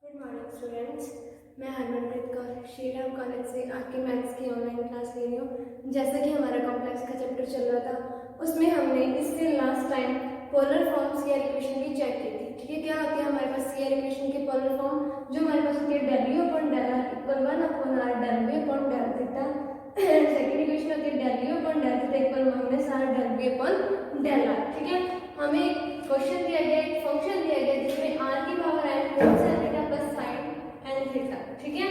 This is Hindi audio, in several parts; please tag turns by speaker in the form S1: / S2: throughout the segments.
S1: Good morning students. मैं हरमनप्रीत कौर श्रीराम कॉलेज से आपकी मैथ्स की ऑनलाइन क्लास ले रही हूँ। जैसा कि हमारा कॉम्प्लेक्स का चैप्टर चल रहा था, उसमें हमने इससे last time polar form CR equation की चेक की थी। ठीक है, क्या होती है हमारे पास सीआर इक्वेशन की पोलर फॉर्म, जो हमारे पास होती है W upon del are equal 1/r W upon del theta. Second equation होती है W upon del theta equal -r W upon del are. ठीक है, हमें एक क्वेश्चन दिया गया, एक फंक्शन दिया गया जिसमें r की power n cos n theta plus sin n theta. ठीक है,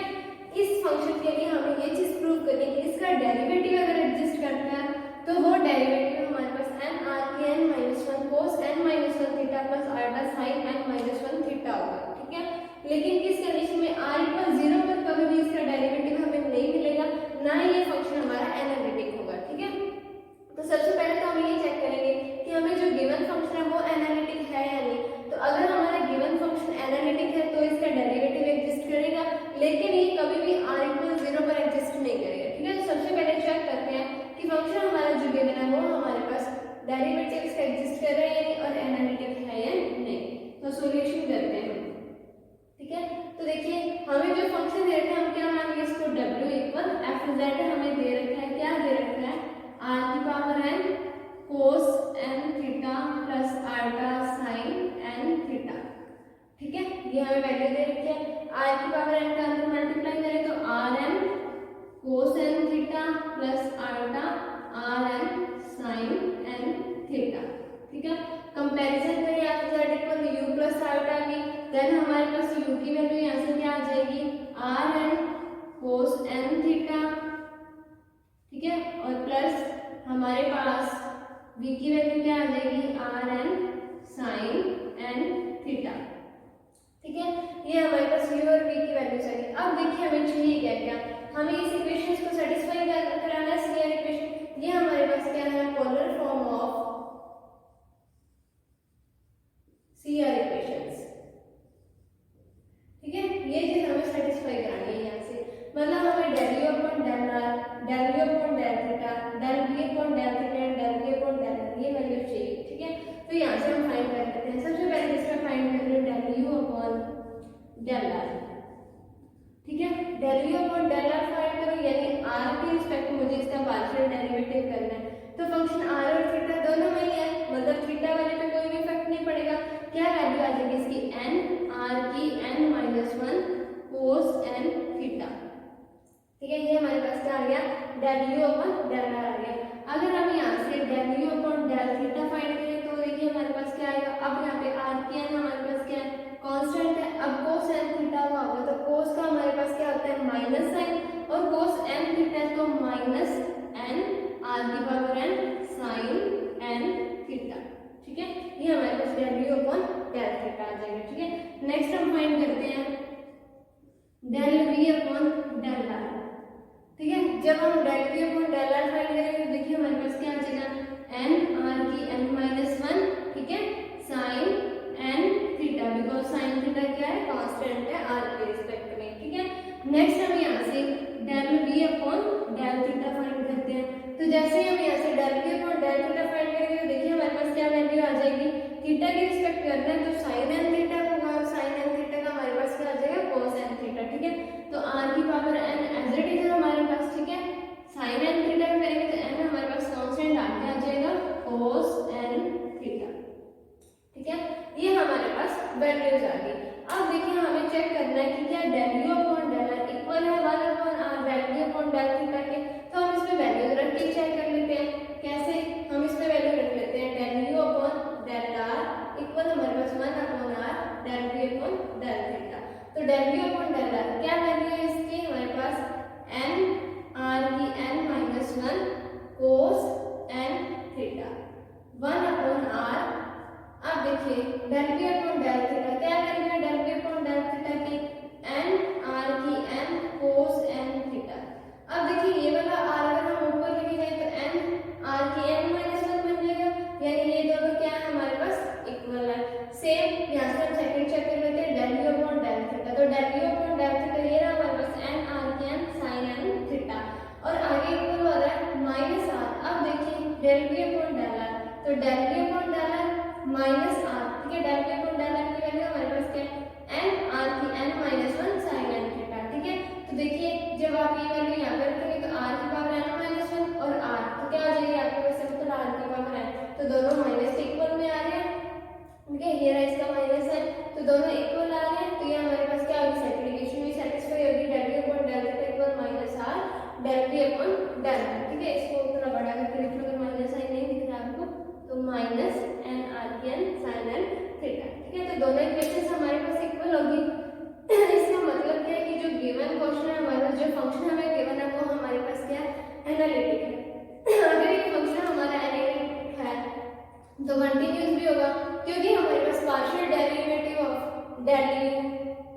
S1: इस फंक्शन के लिए हमें ये चीज प्रूव करनी है कि इसका डेरिवेटिव अगर एग्जिस्ट करता है तो वो डेरिवेटिव हमारे पास n r की n-1 cos n-1 theta plus r sin n-1 theta होगा। ठीक है, लेकिन किस कंडीशन में r इक्वल 0 पर कभी भी इसका डेरिवेटिव हमें नहीं मिलेगा, ना ही ये फंक्शन हमारा एनालिटिक होगा। ठीक है, तो सबसे पहले तो हम ये चेक करेंगे कि हमें जो गिवन फंक्शन है वो एनालिटिक है या नहीं। तो अगर हमारा गिवन फंक्शन एनालिटिक है तो इसका डेरिवेटिव एग्जिस्ट करेगा, लेकिन ये कभी भी r इक्वल 0 पर एग्जिस्ट नहीं करेगा। ठीक है, तो सबसे पहले चेक करते हैं कि फंक्शन हमारा जो गिवन है वो हमारे पास डेरिवेटिव इसका एग्जिस्ट कर रहा है या नहीं और एनालिटिक है या नहीं। तो सॉल्यूशन करते हैं। ठीक है, तो देखिए हमें जो फंक्शन दे रखा है हम क्या मानेंगे इसको w इक्वल f(z) हमें दे रखा है, क्या दे रखा है r की power n cos n theta plus r sin n theta. ठीक है, ये हमें वैल्यू दे रखी है। r की पावर n का अंदर मल्टीप्लाई करें तो rn cos n theta plus rn sin n theta. ठीक है, कंपैरिजन करें f(z) equal u plus r की, देन हमारे पास u की वैल्यू यहाँ से क्या आ जाएगी rn cos n थीटा। ठीक है, और प्लस हमारे पास v की वैल्यू क्या आ जाएगी rn sin n थीटा। ठीक है, ये हमारे पास u और v की वैल्यू चाहिए। अब देखिए हमें चाहिए क्या क्या, हमें इस इक्वेशन को सेटिस्फाई कराना है सीआर इक्वेशन। ये हमारे पास क्या है polar form of CR equations. ठीक है, ये चीज हमें सेटिस्फाई करानी है यहाँ से, मतलब हमें del u upon del r, del v upon del theta, del v upon del theta, del v upon del r ये वैल्यू चाहिए। ठीक है, तो यहाँ से हम फाइंड कर लेते हैं। सबसे पहले इसमें फाइंड कर लो del u upon del r। ठीक है, del u upon del r find करो, यानी r के रिस्पेक्ट में मुझे इसका पार्शियल डेरिवेटिव करना है। तो फंक्शन r और थीटा दोनों में ही है, मतलब थीटा वाले पे कोई भी इफेक्ट नहीं पड़ेगा। क्या वैल्यू आ जाएगी इसकी n r की n-1 cos n थीटा। ठीक है, ये हमारे पास क्या आ गया del u upon del r आ गया। अगर हम यहाँ से del u upon del theta find करें तो देखिए हमारे पास क्या आएगा, अब यहाँ पे r की n हमारे पास क्या है कांस्टेंट है। अब cos n थीटा का होगा तो cos का हमारे पास क्या होता है माइनस साइन, और cos n थीटा तो माइनस n r की power n sin n theta. ठीक है, ये हमारे पास del u upon del theta आ जाएगा। ठीक है, नेक्स्ट हम फाइंड करते हैं del v upon del r। ठीक है, जब हम del v upon del r find करेंगे तो देखिए हमारे पास क्या आ जाएगा n r की n-1। ठीक है, sin n theta, because sin theta क्या है कांस्टेंट है r के रिस्पेक्ट में। ठीक है, नेक्स्ट हम यहाँ से del v upon del theta find करते हैं। तो जैसे ही हम यहाँ से del v upon del theta find करेंगे तो देखिए हमारे पास क्या वैल्यू आ जाएगी, थीटा के रिस्पेक्ट करना है तो sin n थीटा होगा, और sin n थीटा का हमारे पास क्या आ जाएगा cos n थीटा। ठीक है, तो r की power n as it is है हमारे पास। ठीक है, sin n थीटा में करेंगे तो n हमारे पास कांस्टेंट आगे आ जाएगा cos n थीटा। ठीक है, ये हमारे पास वैल्यूज आ गई। अब देखिए हमें चेक करना है कि क्या del u upon del r equal है 1/r del v upon del theta के। तो हम इसमें वैल्यूज रख के चेक कर लेते हैं। कैसे, हम इसमें वैल्यू रख लेते हैं del u upon del r equal हमारे पास 1/r del v upon del theta. तो del u upon del r क्या वैल्यू है इसकी, हमारे पास n r की n-1 cos n theta 1/r। अब देखिए del v upon del theta क्या वैल्यू है del v upon del theta की n r की n cos n थीटा। अब देखिए ये वाला r अगर हम ऊपर लेके जाए तो n r की n-1 बन जाएगा, यानी ये दोनों क्या है हमारे पास इक्वल है। सेम यहाँ से हम सेकंड चेक कर लेते हैं del v upon del theta. तो del v upon del theta ये रहा हमारे पास n r की n sin n थीटा, और आगे इक्वल हो रहा है माइनस r। अब देखिए del v upon del r, तो del v upon del r minus r। ठीक है, del v upon del r की वैल्यू हमारे पास क्या है del we upon del are, ठीक है। इसको थोड़ा बड़ा करके लिख लो अगर माइनस साइन नहीं दिख रहा आपको, तो माइनस एन आर के एन साइन एन थीटा, ठीक है। तो दोनों इक्वेशंस हमारे पास इक्वल होगी। इसका मतलब क्या है कि जो गिवन क्वेश्चन है हमारे पास, जो फंक्शन हमें गिवन है वो हमारे पास क्या है, एनालिटिक है। अगर ये फंक्शन हमारा एनालिटिक है तो कंटिन्यूअस भी होगा, क्योंकि हमारे पास partial derivative of del u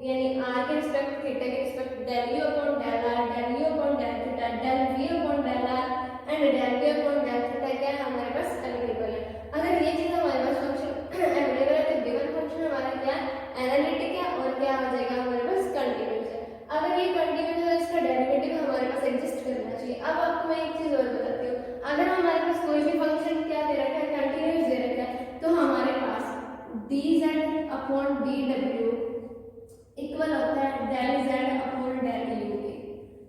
S1: यानी r के रिस्पेक्ट थीटा के respect del u upon del r, del u upon del theta, del we upon del r and del we upon del theta क्या है हमारे पास अवेलेबल है। अगर ये चीज हमारे पास फंक्शन अवेलेबल है तो गिवन फंक्शन हमारा क्या है, एनालिटिक है, और क्या हो जाएगा हमारे पास, कंटिन्यूअस है। अगर ये कंटिन्यूअस है इसका डेरिवेटिव हमारे पास एग्जिस्ट करना चाहिए। अब आपको मैं एक चीज और बताती हूँ, अगर हमारे पास कोई भी फंक्शन क्या दे रखा है, कंटिन्यूअस दे रखा है, तो हमारे पास dz अपॉन dw इक्वल होता है del z upon del u के,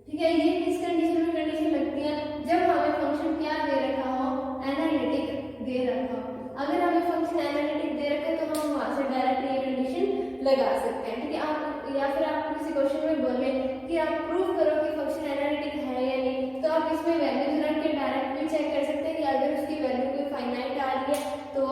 S1: ठीक है। ये किस कंडीशन में कंडीशन लगती है, जब हमें फंक्शन क्या दे रखा हो, एनालिटिक दे रखा हो। अगर हमें फंक्शन एनालिटिक दे रखा है तो हम वहां से डायरेक्ट ये कंडीशन लगा सकते हैं, ठीक है। आप या फिर आप किसी क्वेश्चन में बोले कि आप प्रूव करो कि फंक्शन एनालिटिक है या नहीं, तो आप इसमें वैल्यूज रख के डायरेक्ट भी चेक कर सकते हैं कि अगर उसकी वैल्यू कोई फाइनाइट आ रही है तो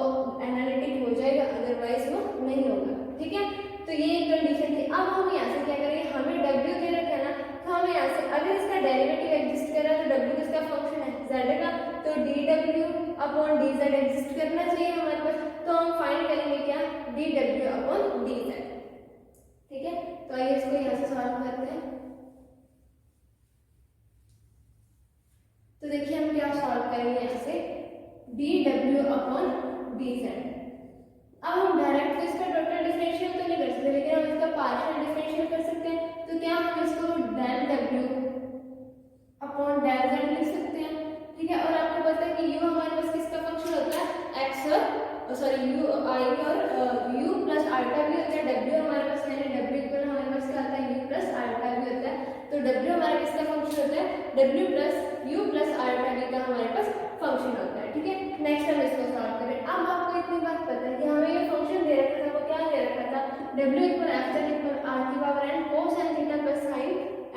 S1: एनालिटिक हो जाएगा, अदरवाइज वो नहीं होगा, ठीक है। तो ये एक कंडीशन थी। अब हम यहाँ से क्या करेंगे, हमें w दे रखा है ना, तो हमें यहाँ से अगर इसका डेरिवेटिव एग्जिस्ट कर रहा है तो w किसका फंक्शन है, z का, तो dw अपॉन dz एग्जिस्ट करना चाहिए हमारे पास, तो हम फाइंड करेंगे क्या, dw अपॉन dz, ठीक है। तो आइए इसको यहाँ से सॉल्व करते हैं। तो देखिए हम क्या सॉल्व करेंगे यहाँ से, dw अपॉन dz। अब हम डायरेक्ट इसका टोटल डिफरेंशियल तो नहीं कर सकते, लेकिन हम इसका पार्शियल डिफरेंशियल कर सकते हैं। तो क्या हम इसको del w upon del z लिख सकते हैं, ठीक है। और आपको पता है कि u हमारे पास किसका फंक्शन होता है, x और सॉरी u i और u प्लस आल्टा भी होता है, w हमारे पास यानी w इक्वल हमारे पास क्या होता है, u प्लस आल्टा भी होता है। तो w हमारा किसका फंक्शन होता है, w plus u plus ultra भी का हमारे पास फंक्शन होता है, ठीक है। नेक्स्ट हम इसको सॉल्व करें। अब आपको इतनी बात पता है कि हमें ये फंक्शन दे रखा था, वो क्या दे रखा था, w equal f z equal r की power n cos n theta plus sin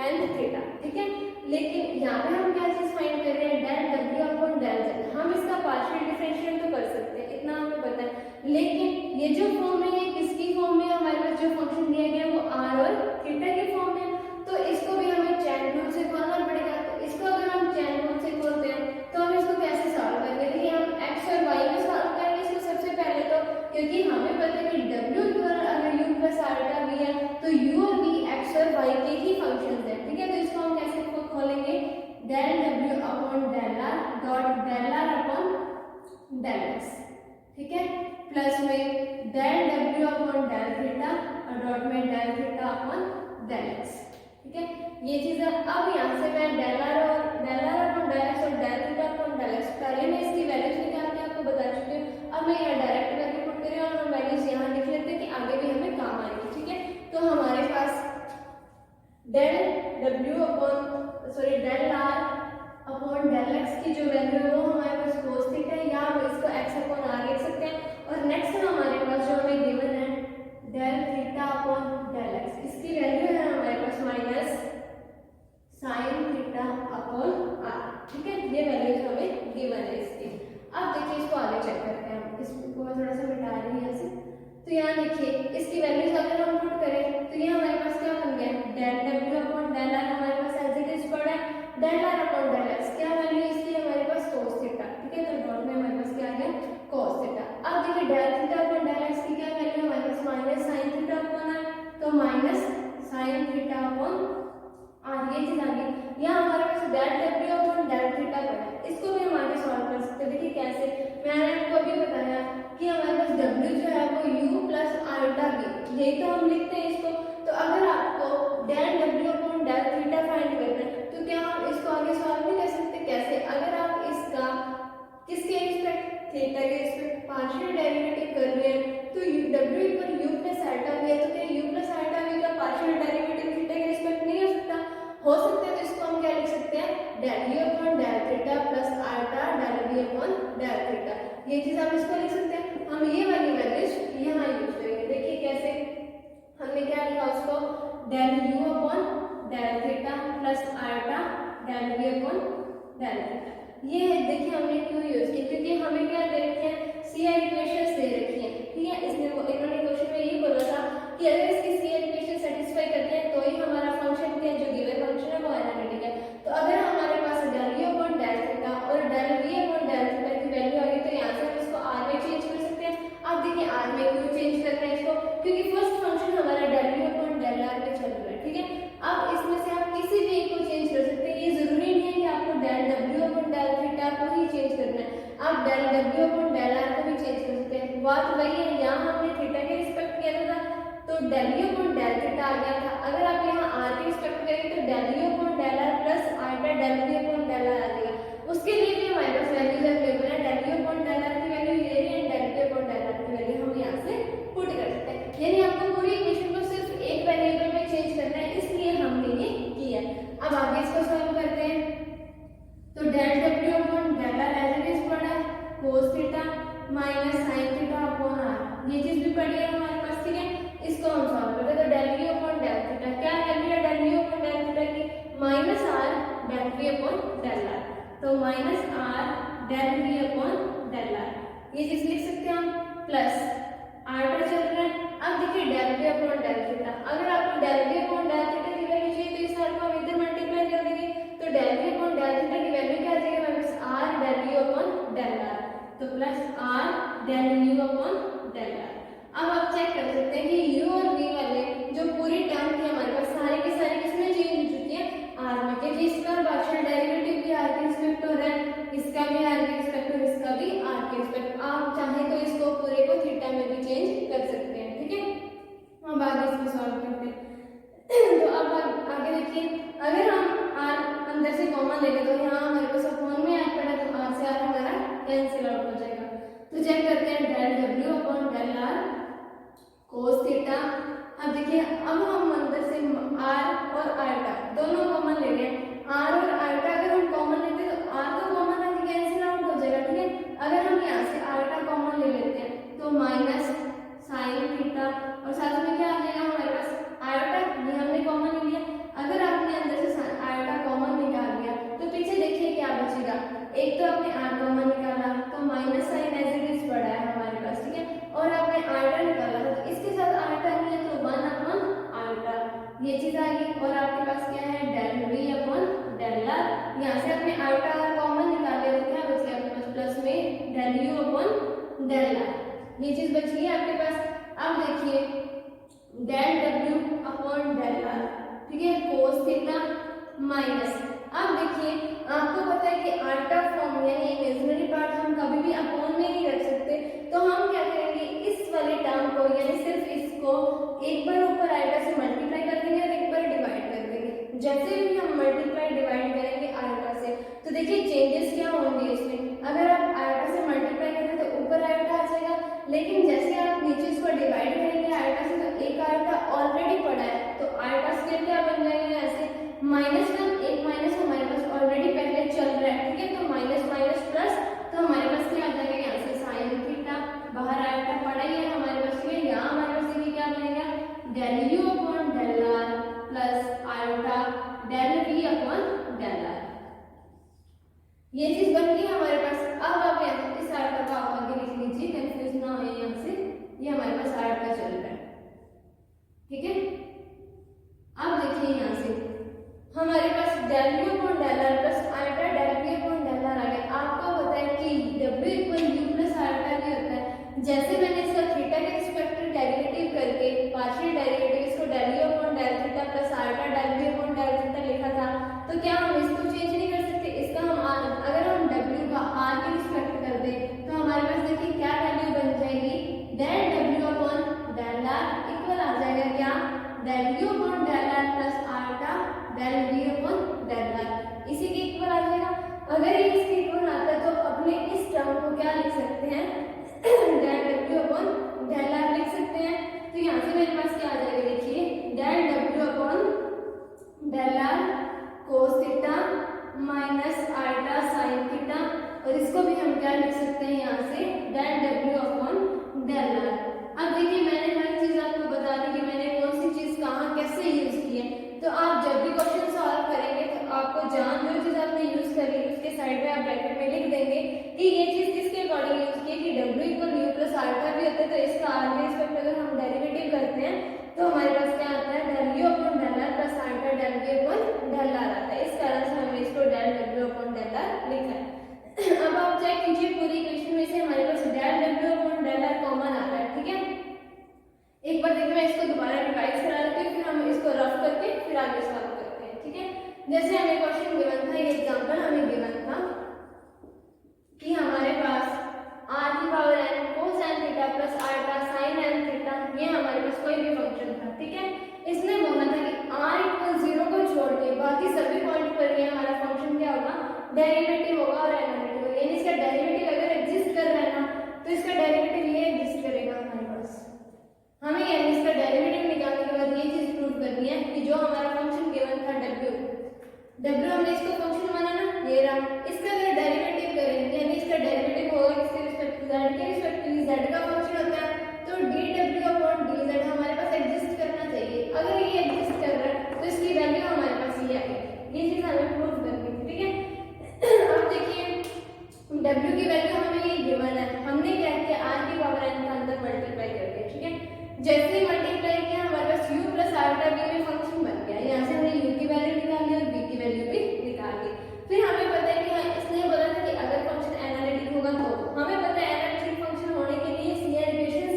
S1: n theta, ठीक है। लेकिन यहाँ पे हम क्या चीज फाइंड कर रहे हैं, del w upon del z। हम इसका पार्शियल डिफरेंशियल तो कर सकते हैं, इतना हमें पता है, लेकिन ये जो फॉर्म है ये किसकी फॉर्म में, हमारे पास जो फंक्शन दिया गया है वो r और थीटा की फॉर्म में, तो इसको भी हमें चैन रूल से खोलना पड़ेगा। तो इसको अगर हम चैन रूल से खोलते हैं तो हम इसको कैसे सॉल्व करेंगे, देखिए हम x और y में सॉल्व करेंगे इसको सबसे पहले, तो क्योंकि हमें पता है कि w इक्वल अगर u प्लस आल्टा v है तो u और v x और y के ही फंक्शंस हैं, ठीक है। तो इसको हम कैसे खोलेंगे, del w upon del r dot del r upon del x, ठीक है, प्लस में del w upon del theta और डॉट में del theta upon del x, ठीक है। ये चीज है। अब यहाँ से मैं del r upon del x और del theta upon del x पहले मैं इसकी वैल्यूज निकाल के आपको बता चुकी हूँ। अब मैं यहाँ डायरेक्ट वैल्यू पुट करें और हम वैल्यूज यहाँ लिख लेते हैं कि आगे भी हमें काम आएगी, ठीक है। तो हमारे पास del w upon sorry del r upon del x की जो वैल्यू है वो हमारे पास cos थीटा है, या हम इसको x अपॉन r लिख सकते हैं। और नेक्स्ट हमारे पास जो हमें गिवन है del theta upon del x, इसकी वैल्यू है हमारे पास minus sine theta upon r, ठीक है। ये वैल्यूज हमें गिवन है इसकी। अब देखिए इसको आगे चेक करते हैं, इसको मैं थोड़ा सा मिटा रही हूँ ऐसे। तो यहाँ देखिए इसकी वैल्यूज अगर हम पुट करें तो ये हमारे पास क्या बन गया, del w upon del r हमारे पास एज इट इज पड़ा है, del r upon del x क्या वैल्यू इसकी हमारे पास cos थीटा, ठीक है। तो डॉट में हमारे पास क्या आ गया, cos थीटा। अब देखिए del theta upon del x की क्या वैल्यू हमारे पास minus sine theta upon r, तो minus sine theta upon r, ये चीज आ गई। यहाँ हमारे पास del w upon del theta पड़ा है, इसको भी हम आगे सॉल्व कर सकते हैं। देखिए कैसे, मैंने आपको अभी बताया कि हमारे पास w जो है वो u प्लस आल्टा v, यही तो हम लिखते हैं इसको। तो अगर आपको del w upon del theta find करना है तो क्या हम इसको आगे सॉल्व नहीं कर सकते, कैसे, अगर आप इसका किसके रिस्पेक्ट, थीटा के रिस्पेक्ट पार्शियल डेरिवेटिव कर रहे हैं तो w equal u plus ultra v है, तो क्या u प्लस आल्टा v का पार्शियल डेरिवेटिव थीटा के रिस्पेक्ट नहीं हो सकता है। तो इसको हम क्या लिख सकते हैं, del u upon del theta plus iota del v upon del theta, ये चीज हम इसको लिख सकते हैं। हम ये वाली वैल्यूज यहाँ यूज करेंगे। देखिए कैसे, हमने क्या लिखा उसको, del u upon del theta plus iota del we upon del theta. ये देखिए हमने क्यों यूज किया, क्योंकि हमें क्या दे रखे हैं, सीआर इक्वेशंस दे रखी हैं, ठीक है। इसने इन्होंने क्वेश्चन में ये बोला था कि अगर इसकी सीआर इक्वेशन सेटिस्फाई करते हैं तो ही हमारा फंक्शन क्या जो गिवन फंक्शन है वो एनालिटिक है। तो अगर हमारे पास del u upon del theta और del we upon del theta की वैल्यू आ गई तो यहाँ से हम इसको आर में चेंज कर सकते हैं। अब देखिए आर में क्यों चेंज करना है इसको, क्योंकि फर्स्ट फंक्शन हमारा del u upon del r पे चल रहा है, ठीक है। अब इसमें से आप किसी भी एक को चेंज कर सकते हैं, ये जरूरी नहीं है कि आपको डेल डब्ल्यू अपॉन डेल थीटा को ही चेंज करना है, आप डेल डब्ल्यू अपॉन डेल आर को भी चेंज कर सकते हैं। बात वही है, यहाँ हमने थीटा के रिस्पेक्ट किया था तो del u upon del theta आ गया था। अगर आप यहाँ आर के रिस्पेक्ट करेंगे तो del u upon del r plus iota del we upon del r आ जाएगा। उसके लिए भी हमारे पास वैल्यूज अवेलेबल है, del u upon del r की वैल्यू ये रही है, del we upon del r की वैल्यू हम यहाँ से पुट कर सकते हैं। यानी आपको पूरी इक्वेशन को सिर्फ एक वेरिएबल में चेंज करना है, इसलिए हमने ये किया। अब आगे इसको सॉल्व करते हैं। तो डेल डब्ल्यू upon del r as it is पड़ा cos theta minus sin theta upon r, ये चीज भी पड़ी है हमारे पास, ठीक है। इसको हम सॉल्व करते हैं। तो del we upon del theta क्या वैल्यू है del we upon del theta की, minus r del we upon del r, तो minus r del we upon del r, ये चीज लिख सकते हैं हम, प्लस r पर चल रहा है। अब देखिए del we upon del theta, अगर आपको del we upon del theta की वैल्यू चाहिए तो इस r को हम इधर मल्टीप्लाई कर देंगे, तो del we upon del theta की वैल्यू क्या आ जाएगी हमारे पास, r del we upon del r, तो plus r del u upon del r। अब आप चेक कर सकते हैं कि u और v वाले जो पूरी टर्म थी हमारे पास सारी की सारी किसमें चेंज हो चुकी है, r में, क्योंकि इसका पार्शियल डेरिवेटिव भी r के रिस्पेक्ट हो रहा है, इसका भी r के रिस्पेक्ट और इसका भी r के रिस्पेक्ट। आप चाहे तो इसको पूरे को थीटा में भी चेंज कर सकते हैं, ठीक है। हम आगे इसको सॉल्व करते हैं। तो अब आगे देखिए, अगर हम r अंदर से कॉमन ले लें तो यहाँ हमारे पास अपॉन में r पड़ा तो r से r हमारा कैंसिल आउट हो जाएगा। तो चेक करते हैं डेल डब्ल्यू upon del r cos theta. अब देखिए अब हम अंदर से r और आइटा दोनों कॉमन ले रहे हैं, r और आइटा अगर हम कॉमन लेते हैं तो r तो कॉमन है कैंसिल आउट हो जाएगा, ठीक है। अगर हम यहाँ से आइटा कॉमन ले लेते हैं तो माइनस sin थीटा और साथ में क्या आ जाएगा हमारे पास आइटा, ये हमने कॉमन लिया। अगर आपने अंदर से आइटा कॉमन निकाल लिया तो पीछे देखिए क्या बचेगा, एक तो आपने r कॉमन निकाला तो minus sine as it is पड़ा है हमारे पास, ठीक है, और आपने आइटा निकाला तो इसके साथ आइटा नहीं है तो 1 अपॉन आइटा, ये चीज आ गई। और आपके पास क्या है del we upon del r, यहाँ से आपने आइटा और कॉमन निकाल लिया तो क्या बच गया आपके पास, प्लस में del u upon del r, ये चीज बच गई आपके पास। अब देखिए डेल डब्ल्यू अपॉन डेल आर, ठीक है, cos थीटा माइनस, अब देखिए आपको पता है कि आइटा फॉर्म यानी इमेजिनरी पार्ट हम कभी भी अपॉन में नहीं रख सकते, तो हम क्या करेंगे इस वाले टर्म को यानी सिर्फ इसको एक बार ऊपर आइटा से मल्टीप्लाई कर देंगे और एक बार डिवाइड कर देंगे। जैसे भी हम मल्टीप्लाई डिवाइड करेंगे आइटा से तो देखिए चेंजेस क्या होंगे इसमें, अगर आप आइटा से मल्टीप्लाई करें तो ऊपर आइटा आ जाएगा, लेकिन जैसे आप नीचे इसको डिवाइड करेंगे आइटा से तो एक आइटा ऑलरेडी पड़ा है तो आइटा स्क्वायर क्या बन जाएगा, ऐसे माइनस का एक माइनस हमारे पास ऑलरेडी पहले चल रहा है, ठीक है, तो माइनस माइनस प्लस, तो हमारे पास क्या आ जाएगा यहाँ से साइन थीटा, बाहर आइटा पड़ा ही है हमारे पास, ठीक है, यहाँ हमारे पास देखिए क्या बनेगा del u upon del r plus iota del we upon del r, ये चीज बन गई हमारे पास। अब आप यहाँ इस आइटा को आप आगे लिख लीजिए, कंफ्यूज ना हो यहाँ से, ये हमारे पास आइटा चल रहा है, ठीक है। अब देखिए यहाँ से हमारे पास del u upon del r plus iota del we upon del r आ गया। आपको पता है कि डब्ल्यू इक्वल यू प्लस आइटा भी होता है, जैसे मैंने इसका थीटा के रिस्पेक्ट में डेरिवेटिव करके पार्शियल डेरिवेटिव इसको del u upon del theta plus iota del we upon del theta लिखा था, तो क्या हम इसको चेंज नहीं कर सकते, इसका हम अगर हम डब्ल्यू का आर के रिस्पेक्ट कर दें तो हमारे पास देखिए क्या वैल्यू बन जाएगी, डेल डब्ल्यू अपॉन डेल आर इक्वल आ जाएगा क्या, del u upon del r plus iota del we upon del r, इसी के इक्वल आ जाएगा। अगर ये इसके इक्वल आता है तो अपने इस टर्म को क्या लिख सकते हैं, डेल डब्ल्यू अपॉन डेल आर लिख सकते हैं। तो यहाँ से मेरे पास क्या आ जाएगा, देखिए डेल डब्ल्यू upon del r cos theta minus iota sine theta, और इसको भी हम क्या लिख सकते हैं यहाँ से डेल डब्ल्यू अपॉन डेल आर। अब देखिए मैंने हर चीज आपको बता दी कि मैंने कौन सी चीज कहाँ कैसे यूज की है, तो आप जब भी क्वेश्चन सॉल्व करेंगे तो आपको जानबूझ W हमने इसको फंक्शन माना ना, ये रहा। इसका अगर डेरिवेटिव करेंगे यानी इसका डेरिवेटिव होगा किसके रिस्पेक्ट टू z के रिस्पेक्ट टू, z का फंक्शन होता है तो dw/dz हमारे पास एग्जिस्ट करना चाहिए। अगर ये एग्जिस्ट कर रहा है तो इसकी वैल्यू हमारे पास ये आएगी। ये चीज हमें प्रूव करनी है, ठीक है। अब देखिए w की वैल्यू हमें ये गिवन है, हमने क्या किया r की पावर n का अंदर मल्टीप्लाई कर दिया, ठीक है। जैसे ही मल्टीप्लाई किया हमारे पास u प्लस आयोटा v में फंक्शन बन गया। यहाँ से हमने u की वैल्यू निकाली और v की वैल्यू भी निकाल ली। फिर हमें पता है कि हाँ इसने बोला था कि अगर फंक्शन एनालिटिक होगा तो हमें पता है एनालिटिक फंक्शन होने के लिए CR इक्वेशंस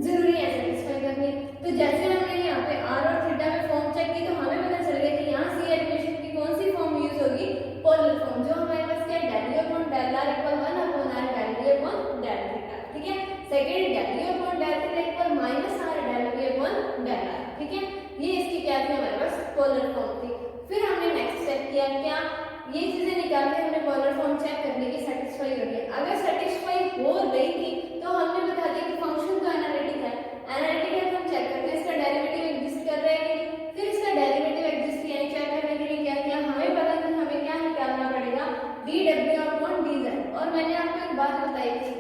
S1: जरूरी है सेटिस्फाई करनी। तो जैसे हमने यहाँ पे r और थीटा में फॉर्म चेक की तो हमें पता चल गया कि यहाँ CR इक्वेशन की कौन सी फॉर्म यूज होगी, पोलर फॉर्म, जो हमारे पास क्या है w/del r = 1/r del v/del theta, ठीक है। Second w/del theta = -r del v/del r, ठीक है। ये इसकी क्या थी हमारे पास पोलर फॉर्म थी। फिर हमने नेक्स्ट स्टेप किया क्या, ये चीजें निकाल के हमने पोलर फॉर्म चेक करने की सेटिस्फाई हो गई। अगर सेटिस्फाई हो रही थी तो हमने बता दिया कि फंक्शन तो एनालिटिक है, एनालिटिक है तो हम चेक करते हैं इसका डेरिवेटिव एग्जिस्ट कर रहा है कि नहीं। फिर इसका डेरिवेटिव एग्जिस्ट किया चेक करने के लिए क्या किया, हमें पता है हमें क्या निकालना पड़ेगा dw/dz। और मैंने आपको एक बात बताई थी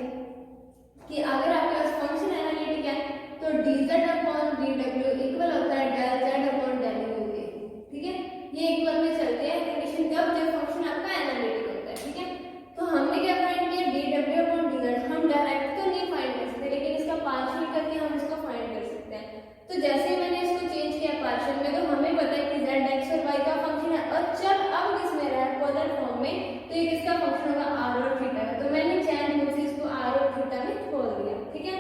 S1: कि अगर आपके पास फंक्शन एनालिटिक है तो dz/dw इक्वल होता है del z/del u के, ठीक है। ये इक्वल में चलते हैं कंडीशन कब, जब फंक्शन आपका एनालिटिक होता है, ठीक है। तो हमने क्या फाइंड किया dw/dz, हम डायरेक्ट तो नहीं फाइंड कर सकते लेकिन इसका पार्शियल करके हम इसको फाइंड कर सकते हैं। तो जैसे ही मैंने इसको चेंज किया पार्शियल में तो हमें पता है कि z x और y का फंक्शन है और जब अब किसमें रहा है पोलर फॉर्म में तो ये किसका फंक्शन होगा r और थीटा का। तो मैंने चैन रूल से इसको r और थीटा में खोल दिया, ठीक है।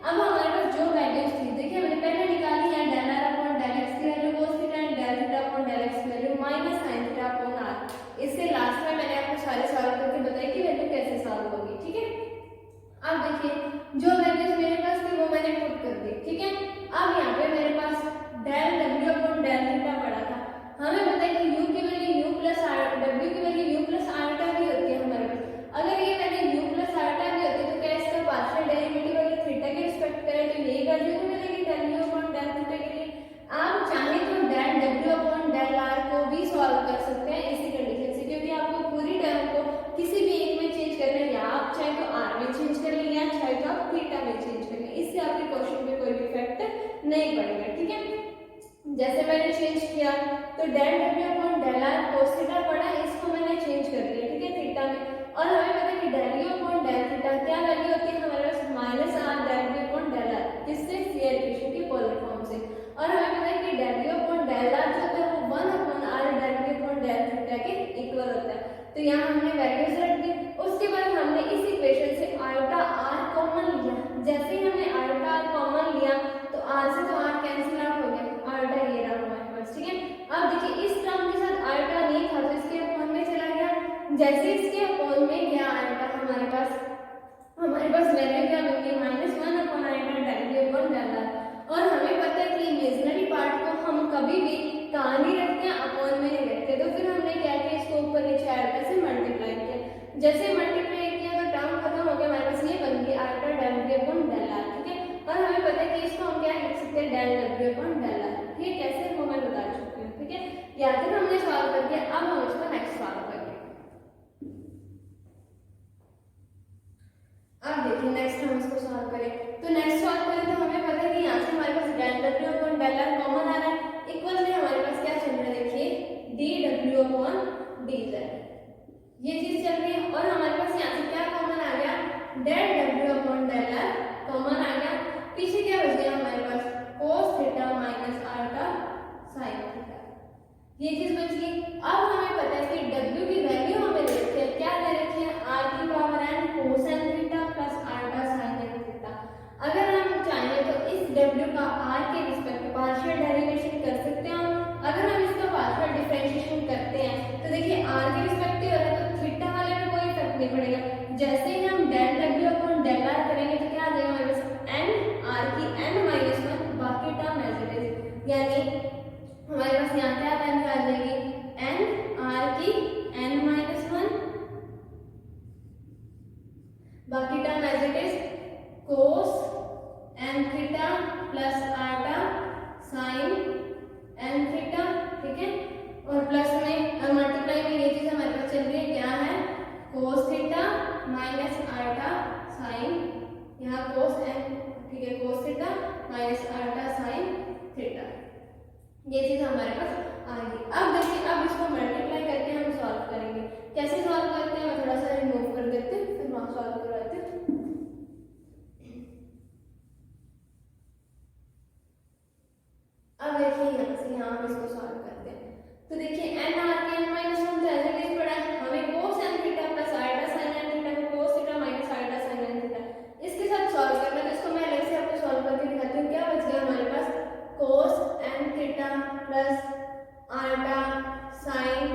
S1: अब हमारे पास जो वैल्यूज थी देखिए हमने पहले निकाली है del r/del x की value cos theta and del थीटा/del x की वैल्यू -sin थीटा/r। इससे लास्ट में मैंने आपको सारे सॉल्व करके बताया कि वैल्यू कैसे सॉल्व होगी, ठीक है। अब देखिए जो वैल्यूज मेरे पास थी वो मैंने पुट कर दी, ठीक है। अब यहाँ पे मेरे पास del w/del थीटा पड़ा था, हमें पता है कि u की वैल्यू u प्लस w की वैल्यू u प्लस आयोटा भी होती है हमारे पास। अगर ये वैल्यू u प्लस आयोटा भी होती है तो क्या इसका पार्शियल डेरिवेटिव अगर थीटा के रिस्पेक्ट करें तो यही वैल्यू मिलेगी del u/del थीटा के लिए। आप चाहे तो del w/del r को भी सॉल्व कर सकते हैं इसी कंडीशन से, क्योंकि आपको पूरी टर्म को किसी भी एक में चेंज करना है, या आप चाहे तो r में चेंज कर लें या चाहे तो आप थीटा में चेंज कर लें, इससे आपके क्वेश्चन में कोई भी इफेक्ट नहीं पड़ेगा, ठीक है। जैसे मैंने चेंज किया तो del w/del r cos theta पड़ा, इसको मैंने चेंज कर दिया, ठीक है, थीटा में। और हमें पता है कि del u/del थीटा क्या वैल्यू होती है हमारे पास -r del v/del r, किससे CR इक्वेशन की पोलर फॉर्म से। और हमें पता है कि del u/del r जो होता है वो 1/r del v/del थीटा के इक्वल होता है। तो यहाँ हमने वैल्यूज रख दी। उसके बाद हमने इस इक्वेशन से आयोटा r कॉमन लिया। जैसे ही हमने आयोटा r कॉमन लिया तो r से तो r कैंसिल आउट हो गया, आयोटा ये रहा हमारे पास, ठीक है। अब देखिए इस टर्म के साथ आयोटा नहीं था तो इसके अपॉन में चला गया। जैसे इसके अपॉन में गया आयोटा हमारे पास वैल्यू क्या बन गई -1/आयोटा del v/del r। और हमें पता है कि इमेजिनरी पार्ट को हम कभी भी कहाँ नहीं रखते हैं, अपॉन में नहीं रखते। तो फिर हमने क्या किया, इसको ऊपर नीचे आयोटा से मल्टीप्लाई किया। जैसे मल्टीप्लाई किया तो टर्म खत्म हो गया, हमारे पास ये बन गई आयोटा del v/del r, ठीक है। और हमें पता है कि इसको हम क्या लिख सकते हैं del w/del r, ठीक है। कैसे वो मैं बता चुकी हूँ, ठीक है। या फिर हमने सॉल्व कर दिया, अब हम इसको नेक्स्ट सॉल्व करेंगे। अब देखिए नेक्स्ट हम इसको सॉल्व करें तो नेक्स्ट सॉल्व करें तो हमें पता है कि यहाँ से हमारे पास del w/del r कॉमन आ रहा है, इक्वल में हमारे पास क्या चल रहा है देखिए dw/dz, ये चीज चल रही है। और हमारे पास यहाँ से क्या कॉमन आ गया, del w/del r कॉमन आ गया। पीछे क्या बच गया हमारे पास cos theta minus iota sin theta, ये चीज बच गई। अब हमें पता है कि w की वैल्यू हमें दे रखी है, क्या दे रखी है, r की power n cos n theta plus iota sin n theta. अगर हम चाहें तो इस w का r के रिस्पेक्ट पार्शियल डेरिवेशन कर सकते हैं। अगर हम इसका पार्शियल डिफरेंशिएशन करते हैं तो देखिए r के रिस्पेक्ट हो रहा है तो थीटा वाले में कोई इफेक्ट नहीं पड़ेगा। जैसे ही हम del w/del r करेंगे तो क्या आ जाएगा हमारे पास n r की n-1 बाकी टर्म एज इट इज, यानी हमारे पास यहाँ क्या वैल्यू आ जाएगी n r की n-1 बाकी term as it is cos n theta plus iota sin ये चीज हमारे पास आ गई। अब देखिए, अब इसको मल्टीप्लाई करके हम सॉल्व करेंगे। कैसे सॉल्व करते हैं, मैं थोड़ा सा रिमूव कर देती हूँ, फिर वहां सॉल्व करवाते हैं। अब देखिए यहाँ से यहाँ हम इसको सॉल्व करते हैं। तो देखिए n आर के n माइनस वन तो एज इट इज पड़ा है, हमें cos n theta plus iota sin n theta को cos theta minus iota sin n theta इसके साथ सॉल्व करना है। तो इसको मैं अलग से आपको सॉल्व करके दिखाती हूँ। क्या बच गया हमारे पास, cos n theta plus iota sin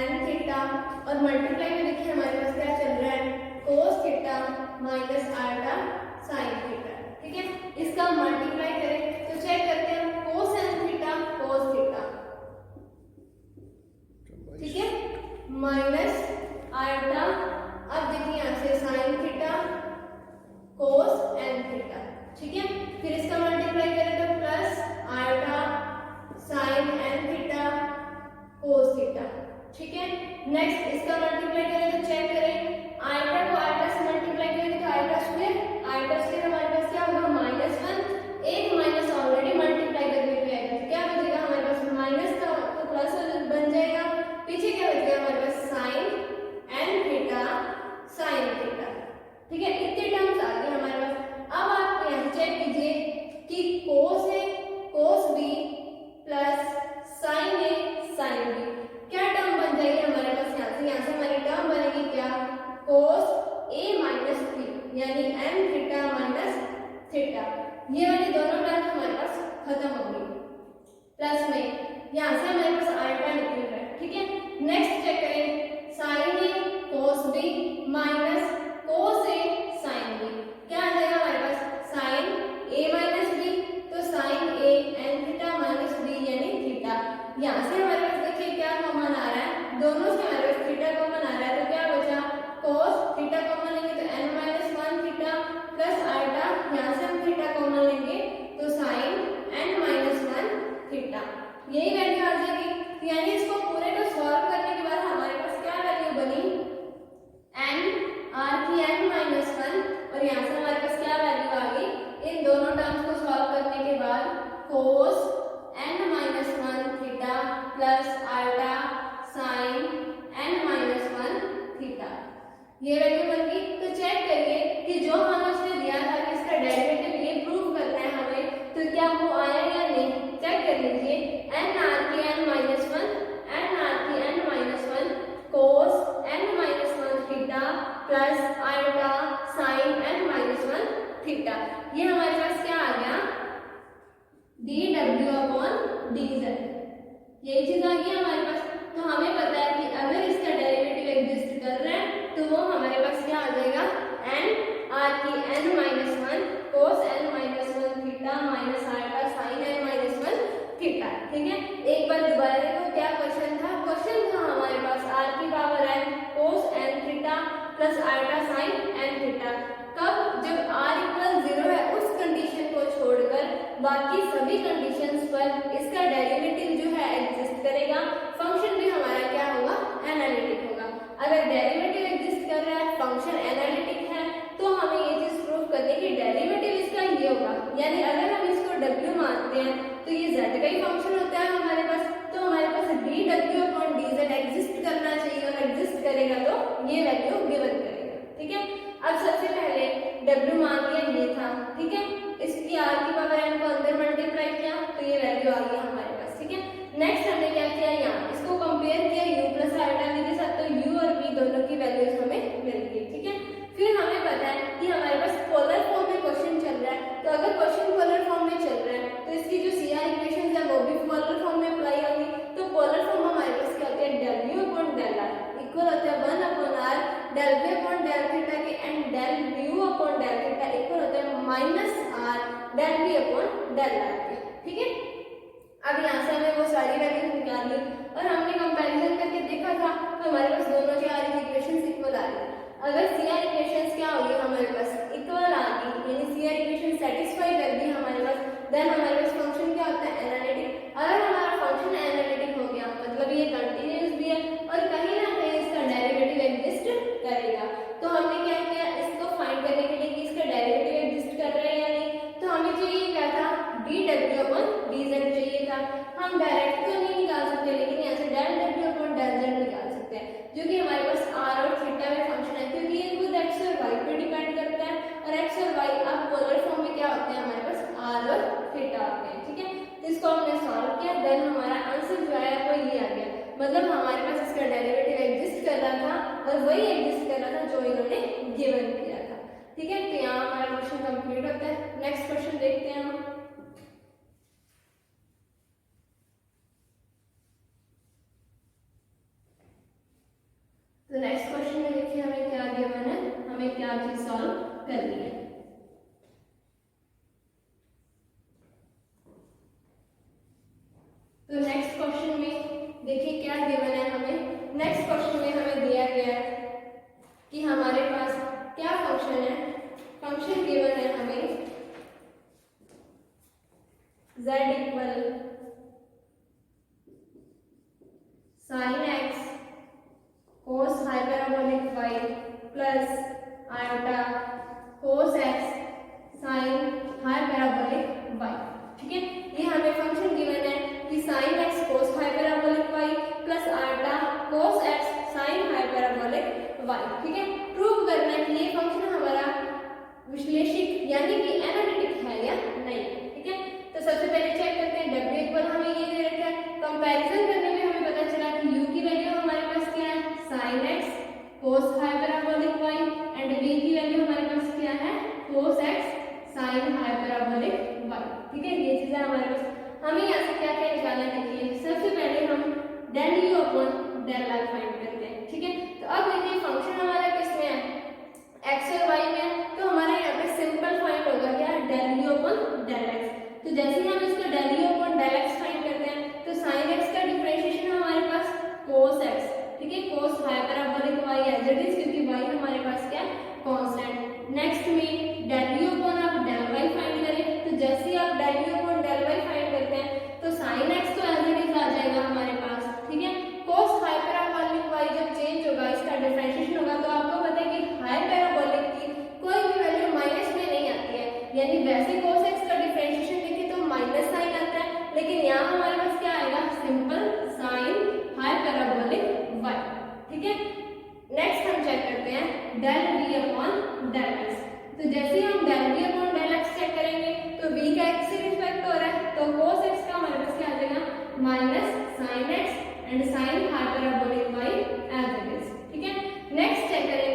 S1: n theta, और मल्टीप्लाई में देखिए हमारे पास क्या चल रहा है, cos theta minus iota sin theta. ठीक है, इसका मल्टीप्लाई करें तो चेक करते हैं, cos n theta cos theta, ठीक है, माइनस आइटा, अब देखिए यहाँ से sin theta cos n theta. ठीक है, फिर इसका मल्टीप्लाई करें तो plus iota sin n theta cos theta. ठीक है, नेक्स्ट इसका मल्टीप्लाई करें तो चेक करें, आइटा को आइटा से मल्टीप्लाई करेंगे तो आइटा स्क्वायर हमारे पास क्या होगा, माइनस वन, एक माइनस ऑलरेडी मल्टीप्लाई करने पे आएगा, तो क्या बचेगा हमारे पास, माइनस का तो प्लस बन जाएगा, पीछे क्या बचेगा हमारे पास, sine n theta sine theta. ठीक है, इतने टर्म्स आ गए हमारे पास। अब आप यहाँ चेक कीजिए कि cos है cos b प्लस sin है sin b, क्या टर्म बन जाएगी हमारे पास, यहाँ से हमारी टर्म बनेगी क्या, cos a माइनस b, यानी n थीटा माइनस थीटा। ये वाली दोनों टर्म हमारे पास खत्म हो गई। प्लस में यहाँ से हमारे पास आइटा निकल रहा है। ठीक है, नेक्स्ट चेक करें, sine a cos b minus cos a sin b, क्या आ जाएगा हमारे पास, साइन a माइनस b, तो sine a n theta minus b यानी थीटा। यहाँ से हमारे पास देखिए क्या कॉमन आ रहा है, दोनों से हमारे पास थीटा कॉमन आ रहा है, तो क्या बचा, cos थीटा कॉमन लेंगे तो n minus one theta plus iota, यहाँ से हम थीटा कॉमन लेंगे तो sine n minus one theta, यही वैल्यू आ जाएगी। यानी इसको पूरे को सॉल्व करने के बाद हमारे पास क्या वैल्यू बनी, n r की n माइनस वन, और यहाँ से हमारे पास क्या वैल्यू आ गई, इन दोनों टर्म्स को सॉल्व करने के बाद cos n minus one theta plus iota sine n minus one theta, ये वैल्यू बन गई। तो चेक करिए कि जो हमें उसने दिया था कि इसका डेरिवेटिव ये प्रूव करना है हमें, तो क्या वो आया या नहीं, चेक कर लीजिए, n r की n minus one, n r की n minus one cos n minus one theta plus iota sine n minus one theta, ये हमारे पास क्या आ गया, dw अपॉन dz, यही चीज आ गई हमारे पास। तो हमें पता है कि अगर इसका डेरिवेटिव एग्जिस्ट कर रहा है तो वो हमारे पास क्या आ जाएगा, n r की n minus one cos n minus one theta minus iota sine n minus one theta. ठीक है, एक बार दोबारा देखो क्या क्वेश्चन था, क्वेश्चन था हमारे पास r की power n cos n theta plus iota sine n theta, कब, जब r इक्वल 0 है उस कंडीशन को छोड़कर बाकी सभी कंडीशंस पर इसका डेरिवेटिव जो है एग्जिस्ट करेगा, फंक्शन भी हमारा क्या होगा, एनालिटिक होगा। अगर डेरिवेटिव एग्जिस्ट कर रहा है, फंक्शन एनालिटिक है, तो हमें ये चीज प्रूव करनी कि डेरिवेटिव इसका ये होगा, यानी अगर हम इसको w मानते हैं तो ये z का ही फंक्शन होता है हमारे पास, तो हमारे पास dw अपॉन dz एग्जिस्ट करना चाहिए, और एग्जिस्ट करेगा तो ये वैल्यू गिवन करेगा। ठीक है, अब सबसे पहले w मान लिया ये था, ठीक है, इसकी r की पावर n को अंदर मल्टीप्लाई किया तो ये वैल्यू आ गई हमारे पास। ठीक है, नेक्स्ट हमने क्या किया, यहाँ इसको कंपेयर किया u प्लस आइटा के साथ, तो u और v दोनों की वैल्यूज हमें मिल गई। ठीक है, फिर हमें पता है कि हमारे पास पोलर फॉर्म में क्वेश्चन चल रहा है, तो अगर क्वेश्चन पोलर फॉर्म में चल रहा है तो इसकी जो CR इक्वेशंस है वो भी पोलर फॉर्म में अप्लाई होंगी। तो पोलर फॉर्म हमारे पास क्या होता है, w upon del r equal होता है 1 upon r del v upon del theta के, and del u upon del theta equal होता है minus r del v upon del r के। ठीक है, अब यहाँ से हमें वो सारी वैल्यूज निकाल ली और हमने कंपैरिजन करके देखा था, तो हमारे पास दोनों के आर इक्वेशंस इक्वल आ रही है। अगर CR इक्वेशंस क्या होगी हमारे पास, इक्वल आ गई, यानी CR इक्वेशन सेटिस्फाई कर दी हमारे पास, देन हमारे पास फंक्शन क्या होता है, एनालिटिक। अगर हमारा फंक्शन एनालिटिक हो गया मतलब ये कंटीन्यूअस भी है और कहीं ना कहीं इसका डेरिवेटिव एग्जिस्ट करेगा, तो हमने क्या किया, इसको फाइंड करने के लिए कि इसका डेरिवेटिव एग्जिस्ट कर रहा है या नहीं, तो हमें चाहिए क्या था, dw अपॉन dz चाहिए था। हम डायरेक्ट तो नहीं निकाल सकते, लेकिन यहाँ से डेल डब्ल्यू अपॉन डेल जेड निकाल सकते हैं, जो कि हमारे पास आर और थीटा में फंक्शन है, क्योंकि ये खुद एक्स और वाई पे डिपेंड करता है, और एक्स और वाई अब पोलर फॉर्म में क्या होते हैं हमारे पास आर और थीटा होते हैं, ठीक है। तो इसको हमने सॉल्व किया, देन हमारा आंसर जो है वो ये आ गया, मतलब हमारे पास इसका डेरिवेटिव एग्जिस्ट कर रहा था और वही एग्जिस्ट कर रहा था जो इन्होंने गिवन किया था, ठीक है। तो यहाँ हमारा क्वेश्चन कंप्लीट होता है। नेक्स्ट क्वेश्चन देखते हैं हम। तो नेक्स्ट क्वेश्चन में देखिए हमें क्या गिवन है, हमें क्या चीज सॉल्व करनी है। तो नेक्स्ट क्वेश्चन में देखिए क्या गिवन है हमें। नेक्स्ट क्वेश्चन में हमें दिया गया है कि हमारे पास क्या फंक्शन है, फंक्शन गिवन है हमें z equal sin x cos hyperbolic y plus iota cos x sin hyperbolic y, ठीक है। ये हमें फंक्शन गिवन है कि sin x cos hyperbolic y plus iota cos x sin hyperbolic y, ठीक है। प्रूव करना है कि ये फंक्शन हमारा विश्लेषिक यानी कि एनालिटिक है या नहीं, ठीक है। तो सबसे पहले चेक करते हैं w इक्वल हमें ये दे रखा है, कंपैरिजन करने में हमें पता चला कि u की वैल्यू हमारे पास क्या है sin x cos hyperbolic y and v की वैल्यू हमारे पास क्या है cos x sin hyperbolic y, ठीक है। ये चीजें हमारे पास, हमें यहाँ से क्या क्या निकालना है, देखिए सबसे पहले हम del u upon del y फाइंड करते हैं, ठीक है। तो अब देखिए फंक्शन हमारा किसमें है x और y में है, तो हमारा यहाँ पे सिंपल फाइंड होगा क्या del u upon del x। तो जैसे ही हम इसका del u upon del x find करते हैं तो sin x का डिफरेंशिएशन हमारे पास cos x, ठीक है, cos hyperbolic y as it is, क्योंकि y हमारे पास क्या कांस्टेंट। नेक्स्ट में del u अपॉन आप del y फाइंड करें, तो जैसे ही आप del u upon del y फाइंड करते हैं तो sin x तो एज इट इज आ जाएगा हमारे पास, ठीक है। cos hyperbolic y जब चेंज होगा इसका डिफरेंशिएशन होगा, तो आपको पता है कि हाइपरबोलिक की कोई भी वैल्यू माइनस में नहीं आती है, यानी वैसे cos x का डिफरेंशिएशन देखिए तो माइनस साइन आता है, लेकिन यहाँ हमारे पास क्या आएगा सिंपल sin हाइपरबोलिक y, ठीक है। नेक्स्ट हम चेक करते हैं del v upon del x। तो जैसे ही हम del v upon del x check करेंगे तो v का x से रिस्पेक्ट हो रहा है, तो cos x का हमारे पास क्या आ जाएगा minus sin x and sin hyperbolic y as it is, ठीक है। नेक्स्ट चेक करेंगे